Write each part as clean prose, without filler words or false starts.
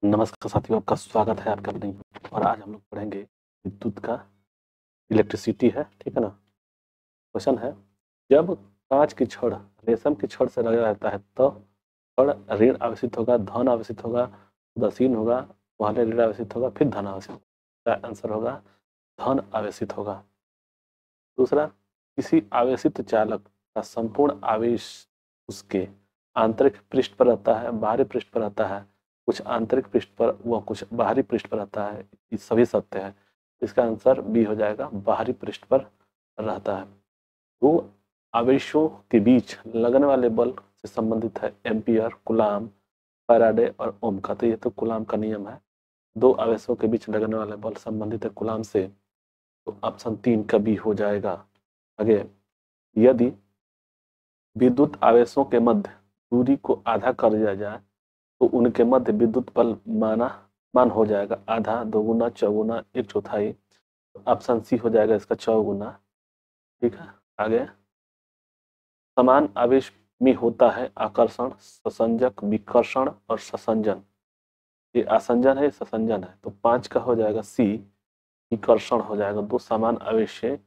नमस्कार साथियों, आपका स्वागत है आपके अपने। और आज हम लोग पढ़ेंगे विद्युत का, इलेक्ट्रिसिटी है, ठीक है ना। क्वेश्चन है, जब कांच की छड़ रेशम की छड़ से लगा रहता है तो छड़ ऋण आवेशित होगा, धन आवेशित होगा, उदासीन होगा, पहले ऋण आवेशित होगा फिर धन आवेशित होगा। आंसर होगा धन आवेशित होगा। दूसरा, किसी आवेशित चालक का संपूर्ण आवेश उसके आंतरिक पृष्ठ पर रहता है, बाहरी पृष्ठ पर रहता है, कुछ आंतरिक पृष्ठ पर व कुछ बाहरी पृष्ठ पर रहता है। ये सभी सत्य है। इसका आंसर बी हो जाएगा, बाहरी पृष्ठ पर रहता है। दो आवेशों के बीच लगने वाले बल से संबंधित है एम्पियर, कूलाम, फैराडे और ओम का। तो ये तो कूलाम का नियम है। दो आवेशों के बीच लगने वाले बल संबंधित है कूलाम से, तो ऑप्शन 3 का बी हो जाएगा। आगे, यदि विद्युत आवेशों के मध्य दूरी को आधा कर दिया जाए तो उनके मध्य विद्युत बल मान हो जाएगा आधा, दोगुना, चौगुना, एक चौथाई। ऑप्शन सी हो जाएगा इसका चौगुना। ठीक है। आगे, समान आवेश में होता है आकर्षण, ससंजक, विकर्षण और ससंजन। ये आसंजन है, ससंजन है, तो 5 का हो जाएगा सी, विकर्षण हो जाएगा। दो समान आवेश से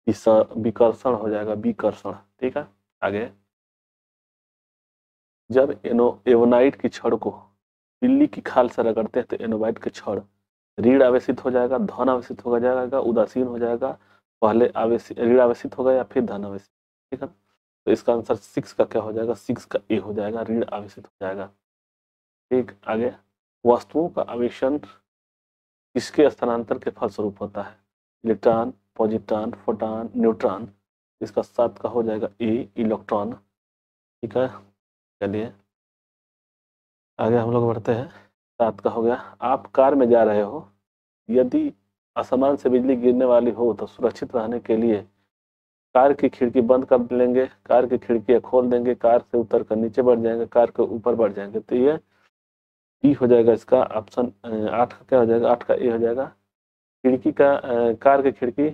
विकर्षण हो जाएगा विकर्षण। ठीक है। आगे, जब एवोनाइट की छड़ को बिल्ली की खाल से रगड़ते हैं तो एनोबाइट की छड़ ऋण आवेशित हो जाएगा, धन आवेशित हो जाएगा, उदासीन हो जाएगा, पहले आवेशित ऋण आवेशित होगा या फिर धन आवेशित। ठीक है। तो इसका आंसर 6 का क्या हो जाएगा, 6 का ए हो जाएगा, ऋण आवेशित हो जाएगा। ठीक। आगे, वस्तुओं का आवेशन किसके स्थानांतर के फलस्वरूप होता है, इलेक्ट्रॉन, पॉजिट्रॉन, फोटॉन, न्यूट्रॉन। इसका 7 का हो जाएगा ए, इलेक्ट्रॉन। ठीक है। चलिए आगे हम लोग बढ़ते हैं। 7 का हो गया, आप कार में जा रहे हो, यदि आसमान से बिजली गिरने वाली हो तो सुरक्षित रहने के लिए कार की खिड़की बंद कर लेंगे, कार की खिड़की खोल देंगे, कार से उतर कर नीचे बढ़ जाएंगे, कार के ऊपर बढ़ जाएंगे। तो ये बी हो जाएगा इसका ऑप्शन। 8 का क्या हो जाएगा, 8 का ए हो जाएगा, खिड़की का कार की खिड़की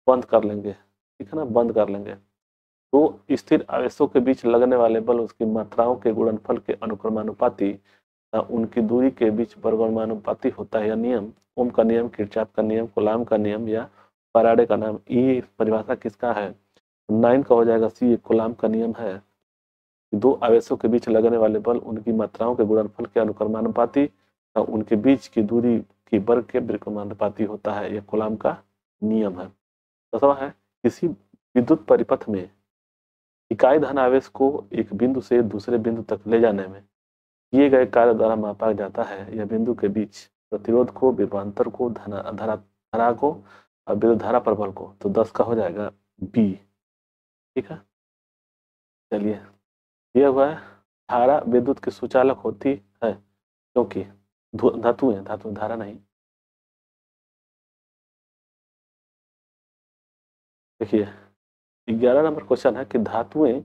बंद कर लेंगे। ठीक है ना, बंद कर लेंगे। तो स्थिर आवेशों के बीच लगने वाले बल उसकी मात्राओं के गुणनफल के अनुक्रमानुपाती, उनकी दूरी के बीच वर्गमानुपाती होता है। यह नियम ओम का नियम, किरचॉफ का नियम, कूलाम का नियम या फैराडे का नाम। ये परिभाषा किसका है, 9 का हो जाएगा सी, कूलाम का नियम है। दो आवेशों के बीच लगने वाले बल उनकी मात्राओं के गुणनफल के अनुक्रमानुपाती, उनके बीच की दूरी की वर्ग के विक्रमानुपाती होता है। यह कूलाम का नियम है। दसवां है, किसी विद्युत परिपथ में इकाई धन आवेश को एक बिंदु से दूसरे बिंदु तक ले जाने में किए गए कार्य द्वारा मापा जाता है। यह बिंदु के बीच प्रतिरोध को, विभवांतर को, धारा को और विद्युत धारा पर बल को। तो 10 का हो जाएगा बी। ठीक है। चलिए, यह हुआ है, धारा विद्युत की सुचालक होती है क्योंकि धातुएं, धारा नहीं। देखिए, 11 नंबर क्वेश्चन है कि धातुएं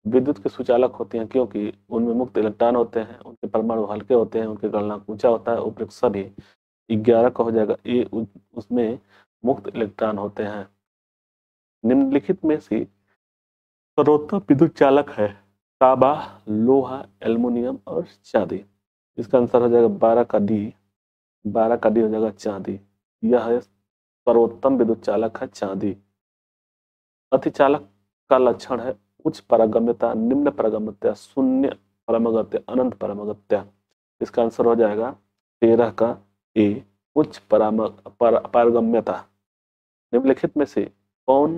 विद्युत के सुचालक होती हैं क्योंकि उनमें मुक्त इलेक्ट्रॉन होते हैं, उनके परमाणु हल्के होते हैं, उनके गलनांक ऊंचा होता है। उपयुक्त सभी 11 का हो जाएगा ए, उसमें मुक्त इलेक्ट्रॉन होते हैं। निम्नलिखित में से सर्वोत्तम विद्युत चालक है तांबा, लोहा, एल्युमिनियम और चांदी। इसका आंसर हो जाएगा 12 का डी, 12 का डी हो जाएगा चांदी। यह है सर्वोत्तम विद्युत चालक है चांदी। अतिचालक का लक्षण है उच्च पारगम्यता, निम्न पारगम्यता, शून्य परमगत्य, अनंत परमगत्य। इसका आंसर हो जाएगा 13 का ए, उच्च पारगम्यता। निम्नलिखित में से कौन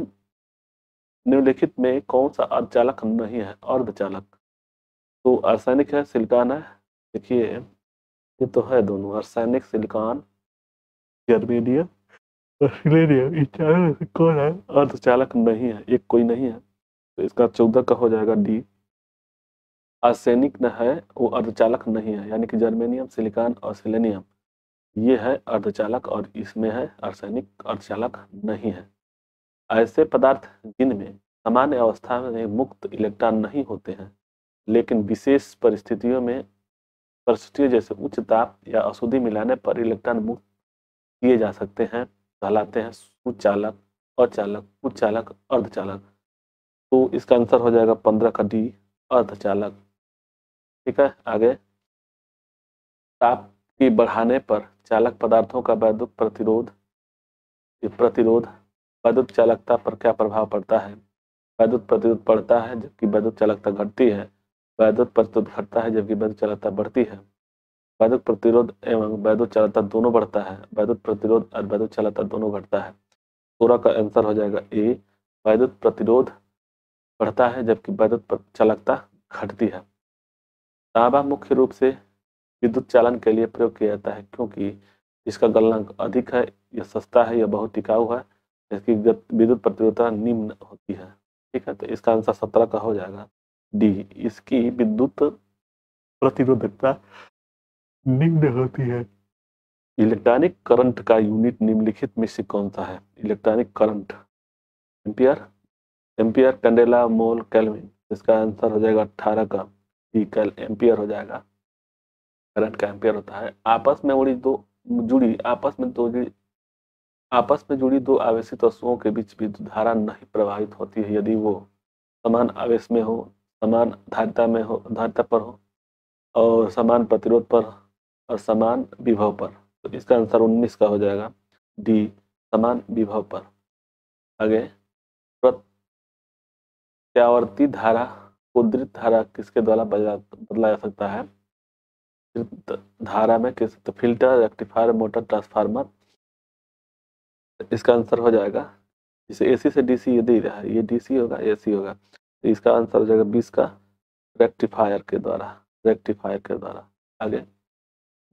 निम्नलिखित में कौन सा अर्धचालक नहीं है, अर्धचालक। तो आर्सेनिक है, सिलिकॉन है। देखिए, ये तो है दोनों, आर्सेनिक, सिलिकॉन, जर्मेनियम और सिलेनियम, ये चारों में से कौन है अर्धचालक नहीं है, एक कोई नहीं है। तो इसका 14 का हो जाएगा डी, आर्सेनिक न है, वो अर्धचालक नहीं है। यानी कि जर्मेनियम, सिलिकॉन और सिलेनियम ये है अर्धचालक और इसमें है आर्सेनिक अर्धचालक नहीं है। ऐसे पदार्थ जिनमें सामान्य अवस्था में मुक्त इलेक्ट्रॉन नहीं होते हैं लेकिन विशेष परिस्थितियों जैसे उच्च ताप या अशुद्धि मिलाने पर इलेक्ट्रॉन मुक्त किए जा सकते हैं, कहलाते हैं सुचालक, अचालक, उच्चालक, अर्धचालक। तो इसका आंसर हो जाएगा 15 का डी, अर्धचालक। ठीक है। आगे, ताप कि बढ़ाने पर चालक पदार्थों का वैद्युत प्रतिरोध वैद्युत चालकता पर क्या प्रभाव पड़ता है। वैद्युत प्रतिरोध बढ़ता है जबकि वैद्युत चालकता घटती है। वैद्युत प्रतिरोध घटता है जबकि वैद्युत चालकता बढ़ती है। वैद्युत प्रतिरोध एवं वैद्युत चालकता दोनों बढ़ता है। वैद्युत प्रतिरोध और वैद्युत चालकता दोनों घटता है। 16 का आंसर हो जाएगा ए। वैद्युत प्रतिरोध बढ़ता है जबकि वैद्युत चालकता घटती है। तांबा मुख्य रूप से विद्युत चालन के लिए प्रयोग किया जाता है क्योंकि इसका गलनांक अधिक है, यह सस्ता है, यह बहुत टिकाऊ है, इसकी विद्युत प्रतिरोधता निम्न होती है। ठीक है, तो इसका आंसर 17 का हो जाएगा डी। इसकी विद्युत प्रतिरोधकता निम्न होती है। इलेक्ट्रॉनिक करंट का यूनिट निम्नलिखित में से कौन सा है। Electronic current ampere, ampere, candela, mole, kelvin. इसका आंसर हो जाएगा 18 का डी, एम्पियर हो जाएगा। करंट का एम्पियर होता है। आपस में जुड़ी दो आवेशित वस्तुओं के बीच विद्युत धारा नहीं प्रवाहित होती है यदि वो समान आवेश में हो, समान धारिता पर हो और समान प्रतिरोध पर और समान विभव पर। तो इसका आंसर 19 का हो जाएगा डी, समान विभव पर। आगे, प्रत्यावर्ती धारा को द्वित धारा किसके द्वारा बदला जा सकता है। धारा में किस, तो फिल्टर, रेक्टिफायर, मोटर, ट्रांसफार्मर। इसका आंसर हो जाएगा, जैसे एसी से डीसी ये दे रहा है, ये डीसी होगा, एसी होगा, तो इसका आंसर हो जाएगा 20 का रेक्टिफायर के द्वारा। आगे,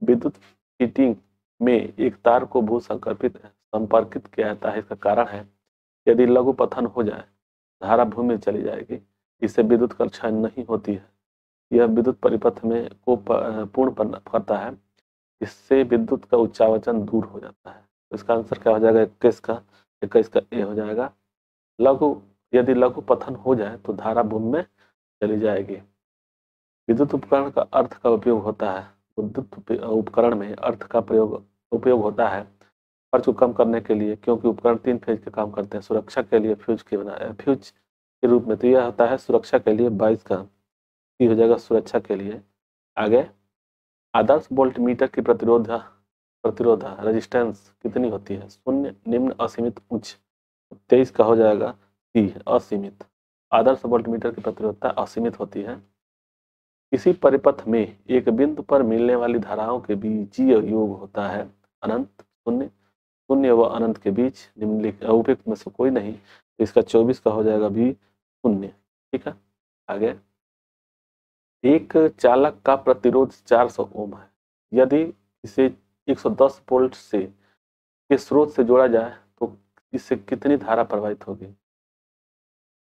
विद्युत हीटिंग में एक तार को भू संपर्कित किया जाता है। इसका कारण है यदि लघु पतन हो जाए धारा भूमि में चली जाएगी, इससे विद्युत का क्षय नहीं होती है। यह विद्युत परिपथ में को पूर्ण करता है, इससे विद्युत का उच्चावचन दूर हो जाता है। तो इसका आंसर क्या हो जाएगा 21 का ए हो जाएगा। यदि लघु पतन हो जाए तो धारा भूमि में चली जाएगी। विद्युत उपकरण का अर्थ का उपयोग होता है। विद्युत उपकरण में अर्थ का उपयोग होता है खर्च को कम करने के लिए, क्योंकि उपकरण 3 फेज के काम करते हैं। सुरक्षा के लिए फ्यूज के रूप में, तो यह होता है सुरक्षा के लिए। 22 का ये हो जाएगा सुरक्षा के लिए। आगे, आदर्श वोल्ट मीटर की प्रतिरोध रेजिस्टेंस कितनी होती है। शून्य, निम्न, असीमित, उच्च। 23 का हो जाएगा सी, असीमित। आदर्श वोल्ट मीटर की प्रतिरोधता असीमित होती है। किसी परिपथ में एक बिंदु पर मिलने वाली धाराओं के बीजीय योग होता है अनंत, शून्य व अनंत के बीच निम्नलिखित उपयुक्त में से कोई नहीं। तो इसका 24 का हो जाएगा भी शून्य। ठीक है, आगे, एक चालक का प्रतिरोध 400 ओम है। यदि इसे 110 वोल्ट के स्रोत से जोड़ा जाए तो इससे कितनी धारा प्रवाहित होगी।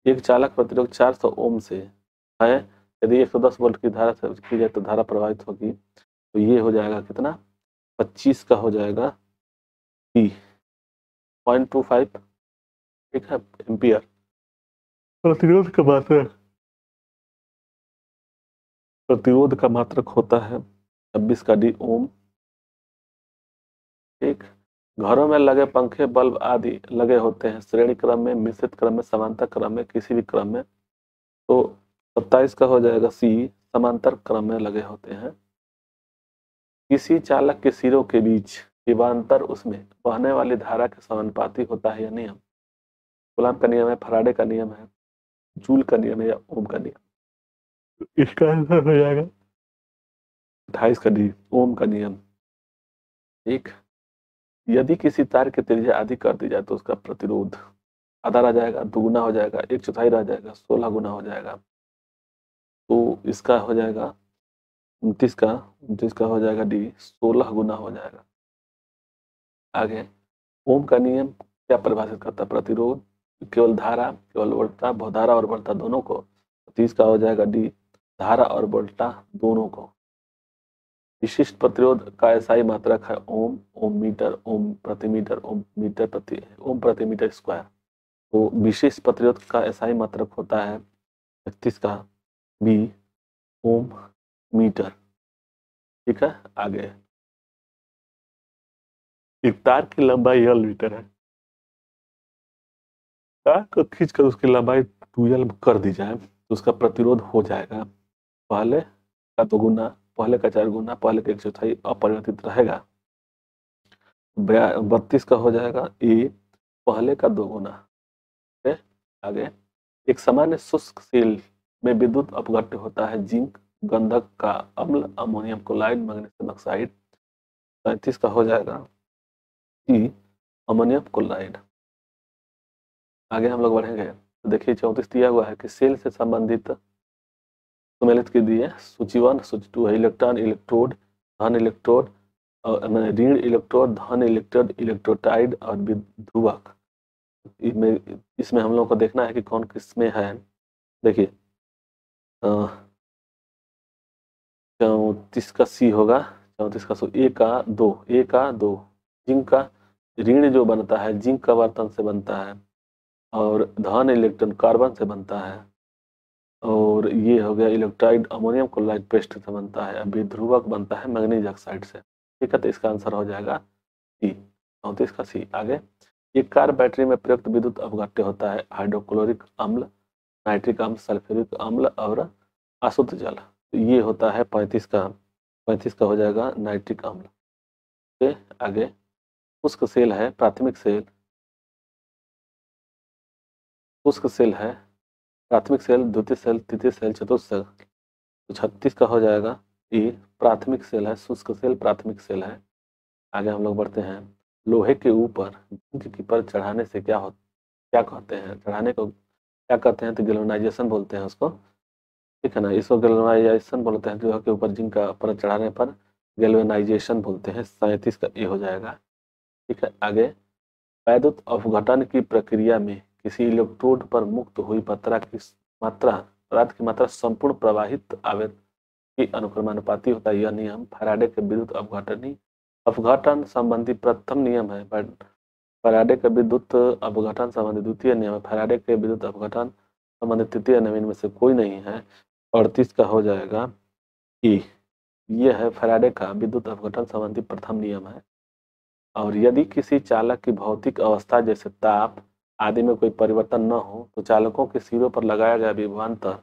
एक चालक प्रतिरोध 400 ओम से है, यदि 110 वोल्ट की धारा से की जाए तो धारा प्रवाहित होगी। तो ये हो जाएगा कितना, 25 का हो जाएगा टी, 0.25। ठीक है, एम्पियर। प्रतिरोध का मात्रक होता है 26 का डी, ओम। ठीक, घरों में लगे पंखे, बल्ब आदि लगे होते हैं श्रेणी क्रम में, मिश्रित क्रम में, समांतर क्रम में, किसी भी क्रम में। तो 27 का हो जाएगा सी, समांतर क्रम में लगे होते हैं। किसी चालक के सिरों के बीच विभवांतर उसमें बहने वाली धारा के समानुपाती होता है या नियम। कूलॉम का नियम है, फैराडे का नियम है, जूल का नियम है या ओम का नियम। इसका आंसर हो जाएगा 28 का डी, ओम का नियम। एक, यदि किसी तार की त्रिज्या आधी कर दी जाए तो उसका प्रतिरोध आधा रह जाएगा, दुगुना हो जाएगा, 1/4 रह जाएगा, 16 गुना हो जाएगा। तो इसका हो जाएगा 29 का हो जाएगा डी, 16 गुना हो जाएगा। आगे, ओम का नियम क्या परिभाषित करता है। प्रतिरोध, केवल धारा, केवल वोल्टता, बहुधारा और वोल्टता दोनों को। 30 का हो जाएगा डी, धारा और वोल्टता दोनों को। विशिष्ट प्रतिरोध का एसआई मात्रक है ओम, ओम मीटर, ओम प्रति मीटर, ओम प्रति मीटर स्क्वायर। तो विशिष्ट प्रतिरोध का एसआई मात्रक होता है 31 का बी, ओम मीटर। ठीक है, आगे, एक तार की लंबाई L मीटर है। तार को खींचकर उसकी लंबाई 2L कर दी जाए तो उसका प्रतिरोध हो जाएगा पहले का दोगुना पहले का 4 गुना, पहले का 1/4 अपरिवर्तित रहेगा। 32 का हो जाएगा ए पहले का 2 गुना। ठीक है, आगे एक सामान्य शुष्क सेल में विद्युत अपघट्य होता है जिंक, गंधक का अम्ल, अमोनियम क्लोराइड, मैग्नीशियम ऑक्साइड। 35 का हो जाएगा कि अमोनियम क्लोराइड। आगे हम लोग बढ़ेंगे तो देखिए 34 दिया हुआ है कि सेल से संबंधित सम्मिलित के दिए सूची 1 सूची 2 है। इलेक्ट्रॉन, इलेक्ट्रोड, धन इलेक्ट्रोड और ऋण इलेक्ट्रोड, धन इलेक्ट्रोड, इलेक्ट्रोटाइड और विध्रुवक। इसमें हम लोग को देखना है कि कौन किस में है। देखिए 34 का सी होगा, 34 का ए का 2 जिंक का ऋण जो बनता है जिंक का बर्तन से बनता है, और धन इलेक्ट्रॉन कार्बन से बनता है, और ये हो गया इलेक्ट्राइड अमोनियम क्लोराइड पेस्ट से बनता है, अभी ध्रुवक बनता है मैग्नीज ऑक्साइड से। ठीक है, तो इसका आंसर हो जाएगा सी, 34 का सी। आगे एक कार बैटरी में प्रयुक्त विद्युत अपघट्य होता है हाइड्रोक्लोरिक अम्ल, नाइट्रिक अम्ल, सल्फ्यूरिक अम्ल और अशुद्ध जल। तो ये होता है 35 का, 35 का हो जाएगा नाइट्रिक अम्ल। ठीक है, आगे शुष्क सेल है, प्राथमिक सेल, शुष्क सेल है, प्राथमिक सेल, द्वितीय सेल, तृतीय सेल, चतुर्थ सेल। तो 36 का हो जाएगा ये प्राथमिक सेल है, शुष्क सेल प्राथमिक सेल है। आगे हम लोग बढ़ते हैं। लोहे के ऊपर जिंक की परत चढ़ाने से क्या कहते हैं, चढ़ाने को क्या कहते हैं, तो गैल्वेनाइजेशन बोलते हैं उसको। ठीक है ना, इसको गैल्वेनाइजेशन बोलते हैं। लोहे के ऊपर जिंक का परत चढ़ाने पर गैल्वेनाइजेशन बोलते हैं। 37 का ए हो जाएगा। ठीक है, आगे वैद्युत अपघटन की प्रक्रिया में किसी इलेक्ट्रोड पर मुक्त हुई पदार्थ की मात्रा संपूर्ण प्रवाहित आवेश की अनुक्रमानुपाती होता है। यह नियम फैराडे के विद्युत अपघटन संबंधी प्रथम नियम है। फैराडे का विद्युत अपघटन संबंधी द्वितीय नियम है। फैराडे के विद्युत अपघटन संबंधी तृतीय नियम इनमें से कोई नहीं है। 38 का हो जाएगा ई, ये है फैराडे का विद्युत अपघटन संबंधी प्रथम नियम है। और यदि किसी चालक की भौतिक अवस्था जैसे ताप आदि में कोई परिवर्तन न हो तो चालकों के सिरों पर लगाया गया विभवांतर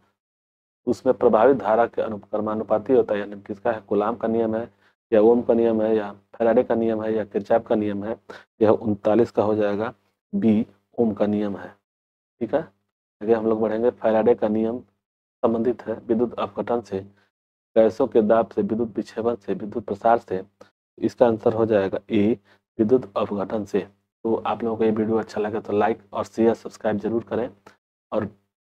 उसमें प्रभावित धारा के अनुक्रमानुपाती होता है। यानी किसका है, कूलाम का नियम है, या ओम का नियम है, या फैराडे का नियम है, या किरचॉफ का नियम है। यह 39 का हो जाएगा बी, ओम का नियम है। ठीक है, आगे हम लोग बढ़ेंगे। फैराडे का नियम संबंधित है विद्युत अपघटन से, गैसों के दाब से, विद्युत विक्षेपण से, विद्युत प्रसार से। इसका आंसर हो जाएगा ए, विद्युत अपघटन से। तो आप लोगों को ये वीडियो अच्छा लगे तो लाइक और शेयर सब्सक्राइब जरूर करें, और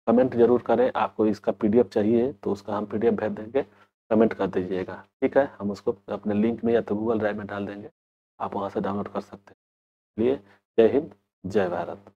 कमेंट जरूर करें। आपको इसका पीडीएफ चाहिए तो उसका हम पीडीएफ भेज देंगे, कमेंट कर दीजिएगा। ठीक है, हम उसको अपने लिंक में या तो गूगल ड्राइव में डाल देंगे, आप वहाँ से डाउनलोड कर सकते हैं। इसलिए जय हिंद, जय भारत।